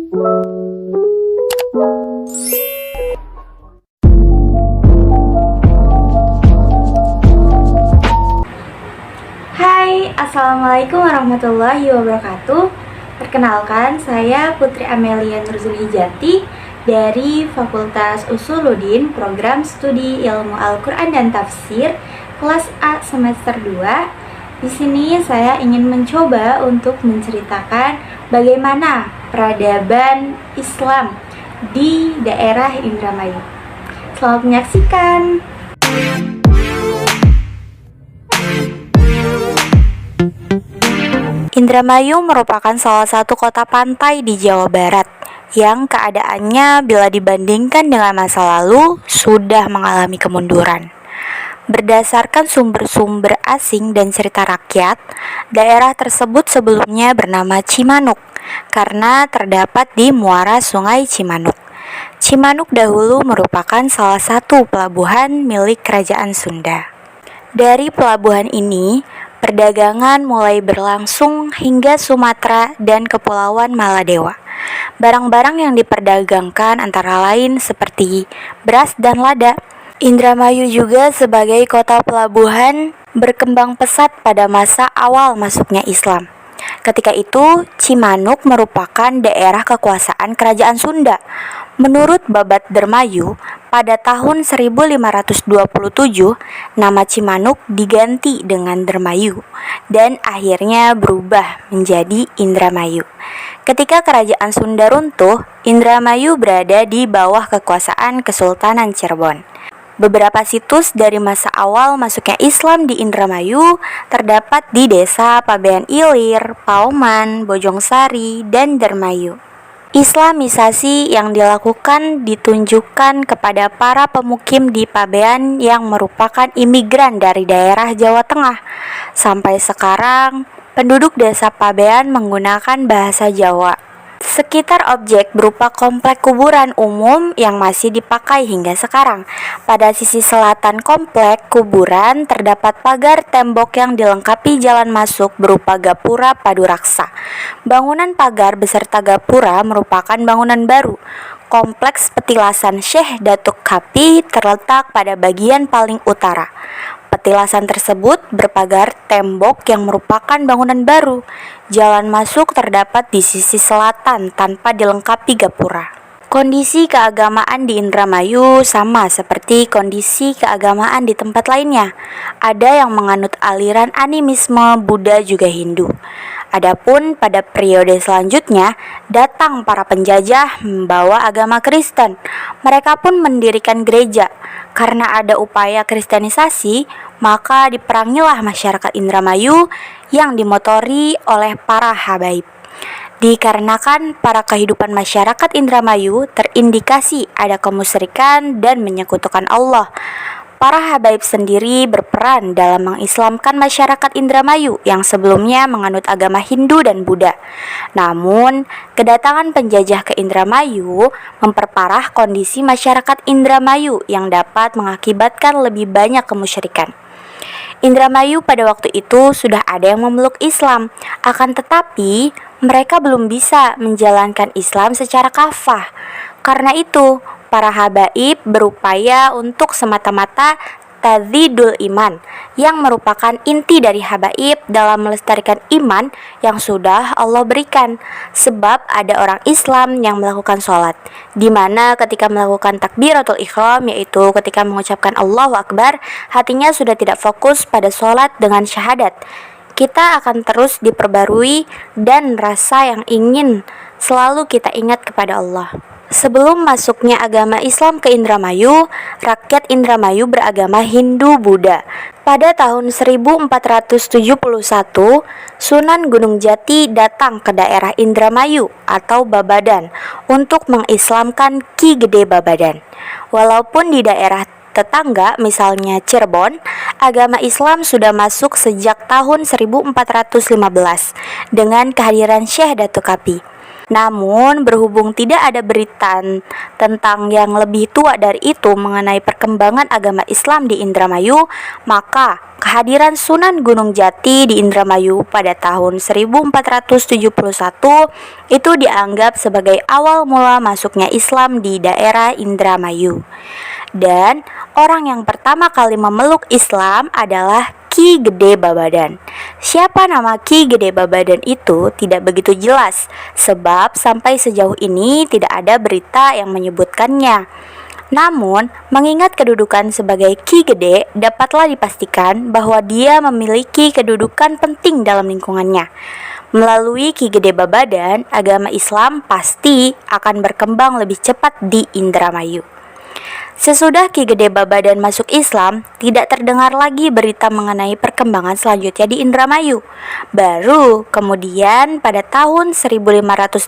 Hai, Assalamualaikum warahmatullahi wabarakatuh. Perkenalkan, saya Putri Amelia Nurzulhijati dari Fakultas Usuluddin Program Studi Ilmu Al-Quran dan Tafsir kelas A semester 2. Di sini saya ingin mencoba untuk menceritakan bagaimana peradaban Islam di daerah Indramayu. Selamat menyaksikan. Indramayu merupakan salah satu kota pantai di Jawa Barat yang keadaannya bila dibandingkan dengan masa lalu sudah mengalami kemunduran. Berdasarkan sumber-sumber asing dan cerita rakyat, daerah tersebut sebelumnya bernama Cimanuk karena terdapat di muara Sungai Cimanuk. Cimanuk dahulu merupakan salah satu pelabuhan milik Kerajaan Sunda. Dari pelabuhan ini, perdagangan mulai berlangsung hingga Sumatera dan Kepulauan Maladewa. Barang-barang yang diperdagangkan antara lain seperti beras dan lada. Indramayu juga sebagai kota pelabuhan berkembang pesat pada masa awal masuknya Islam. Ketika itu, Cimanuk merupakan daerah kekuasaan Kerajaan Sunda. Menurut Babat Dermayu, pada tahun 1527, nama Cimanuk diganti dengan Dermayu dan akhirnya berubah menjadi Indramayu. Ketika Kerajaan Sunda runtuh, Indramayu berada di bawah kekuasaan Kesultanan Cirebon. Beberapa situs dari masa awal masuknya Islam di Indramayu terdapat di desa Pabean Ilir, Pauman, Bojongsari, dan Dermayu. Islamisasi yang dilakukan ditunjukkan kepada para pemukim di Pabean yang merupakan imigran dari daerah Jawa Tengah. Sampai sekarang, penduduk desa Pabean menggunakan bahasa Jawa. Sekitar objek berupa komplek kuburan umum yang masih dipakai hingga sekarang. Pada sisi selatan komplek kuburan terdapat pagar tembok yang dilengkapi jalan masuk berupa gapura paduraksa. Bangunan pagar beserta gapura merupakan bangunan baru. Kompleks petilasan Syekh Datuk Kapi terletak pada bagian paling utara. Petilasan tersebut berpagar tembok yang merupakan bangunan baru. Jalan masuk terdapat di sisi selatan tanpa dilengkapi gapura. Kondisi keagamaan di Indramayu sama seperti kondisi keagamaan di tempat lainnya. Ada yang menganut aliran animisme, Buddha juga Hindu. Adapun pada periode selanjutnya, datang para penjajah membawa agama Kristen. Mereka pun mendirikan gereja. Karena ada upaya kristenisasi, maka diperangilah masyarakat Indramayu yang dimotori oleh para habaib. Dikarenakan para kehidupan masyarakat Indramayu terindikasi ada kemusyrikan dan menyekutukan Allah. Para habaib sendiri berperan dalam mengislamkan masyarakat Indramayu yang sebelumnya menganut agama Hindu dan Buddha. Namun, kedatangan penjajah ke Indramayu memperparah kondisi masyarakat Indramayu yang dapat mengakibatkan lebih banyak kemusyrikan. Indramayu pada waktu itu sudah ada yang memeluk Islam, akan tetapi mereka belum bisa menjalankan Islam secara kafah. Karena itu, para habaib berupaya untuk semata-mata tadzidul iman, yang merupakan inti dari habaib dalam melestarikan iman yang sudah Allah berikan. Sebab ada orang Islam yang melakukan sholat, di mana ketika melakukan takbiratul ihram, yaitu ketika mengucapkan Allahu Akbar, hatinya sudah tidak fokus pada sholat dengan syahadat. Kita akan terus diperbarui dan rasa yang ingin selalu kita ingat kepada Allah. Sebelum masuknya agama Islam ke Indramayu, rakyat Indramayu beragama Hindu-Buddha. Pada tahun 1471, Sunan Gunung Jati datang ke daerah Indramayu atau Babadan untuk mengislamkan Ki Gede Babadan. Walaupun di daerah tetangga, misalnya Cirebon, agama Islam sudah masuk sejak tahun 1415 dengan kehadiran Syekh Datuk Kapi. Namun, berhubung tidak ada berita tentang yang lebih tua dari itu mengenai perkembangan agama Islam di Indramayu, maka kehadiran Sunan Gunung Jati di Indramayu pada tahun 1471 itu dianggap sebagai awal mula masuknya Islam di daerah Indramayu. Dan orang yang pertama kali memeluk Islam adalah Ki Gede Babadan. Siapa nama Ki Gede Babadan itu tidak begitu jelas, sebab sampai sejauh ini tidak ada berita yang menyebutkannya. Namun, mengingat kedudukan sebagai Ki Gede, dapatlah dipastikan bahwa dia memiliki kedudukan penting dalam lingkungannya. Melalui Ki Gede Babadan, agama Islam pasti akan berkembang lebih cepat di Indramayu. Sesudah Ki Gede Babadan masuk Islam, tidak terdengar lagi berita mengenai perkembangan selanjutnya di Indramayu. Baru kemudian pada tahun 1513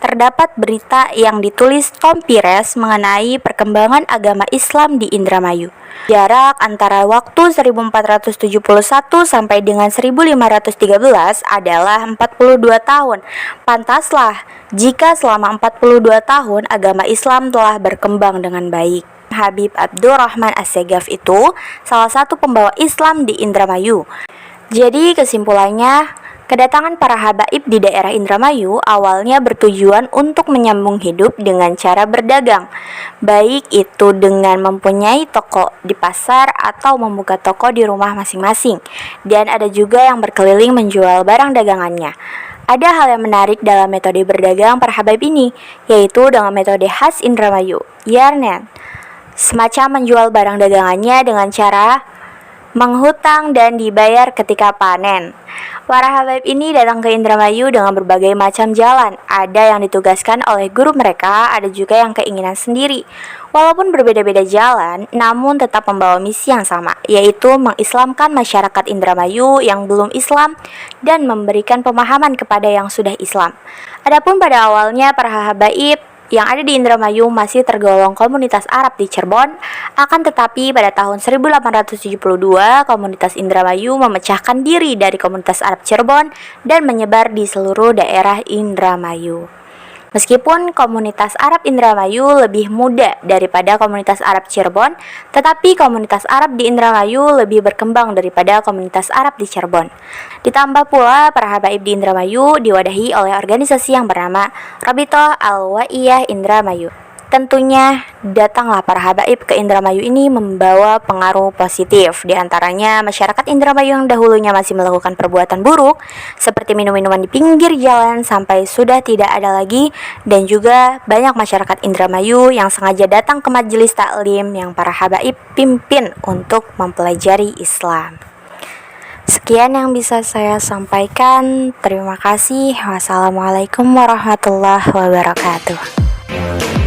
terdapat berita yang ditulis Tom Pires mengenai perkembangan agama Islam di Indramayu. Jarak antara waktu 1471 sampai dengan 1513 adalah 42 tahun. Pantaslah jika selama 42 tahun agama Islam telah berkembang dengan baik. Habib Abdurrahman Assegaf itu salah satu pembawa Islam di Indramayu. Jadi kesimpulannya, kedatangan para habaib di daerah Indramayu awalnya bertujuan untuk menyambung hidup dengan cara berdagang, baik itu dengan mempunyai toko di pasar atau membuka toko di rumah masing-masing, dan ada juga yang berkeliling menjual barang dagangannya. Ada hal yang menarik dalam metode berdagang para habaib ini, yaitu dengan metode khas Indramayu, yarnen, semacam menjual barang dagangannya dengan cara menghutang dan dibayar ketika panen. Para habaib ini datang ke Indramayu dengan berbagai macam jalan. Ada yang ditugaskan oleh guru mereka, ada juga yang keinginan sendiri. Walaupun berbeda-beda jalan, namun tetap membawa misi yang sama, yaitu mengislamkan masyarakat Indramayu yang belum Islam dan memberikan pemahaman kepada yang sudah Islam. Adapun pada awalnya para habaib yang ada di Indramayu masih tergolong komunitas Arab di Cirebon, akan tetapi pada tahun 1872 komunitas Indramayu memecahkan diri dari komunitas Arab Cirebon dan menyebar di seluruh daerah Indramayu. Meskipun komunitas Arab Indramayu lebih muda daripada komunitas Arab Cirebon, tetapi komunitas Arab di Indramayu lebih berkembang daripada komunitas Arab di Cirebon. Ditambah pula, para habaib di Indramayu diwadahi oleh organisasi yang bernama Rabithah Al-Waiyah Indramayu. Tentunya datanglah para habaib ke Indramayu ini membawa pengaruh positif. Di antaranya masyarakat Indramayu yang dahulunya masih melakukan perbuatan buruk seperti minum-minuman di pinggir jalan sampai sudah tidak ada lagi, dan juga banyak masyarakat Indramayu yang sengaja datang ke majelis taklim yang para habaib pimpin untuk mempelajari Islam. Sekian yang bisa saya sampaikan. Terima kasih. Wassalamualaikum warahmatullahi wabarakatuh.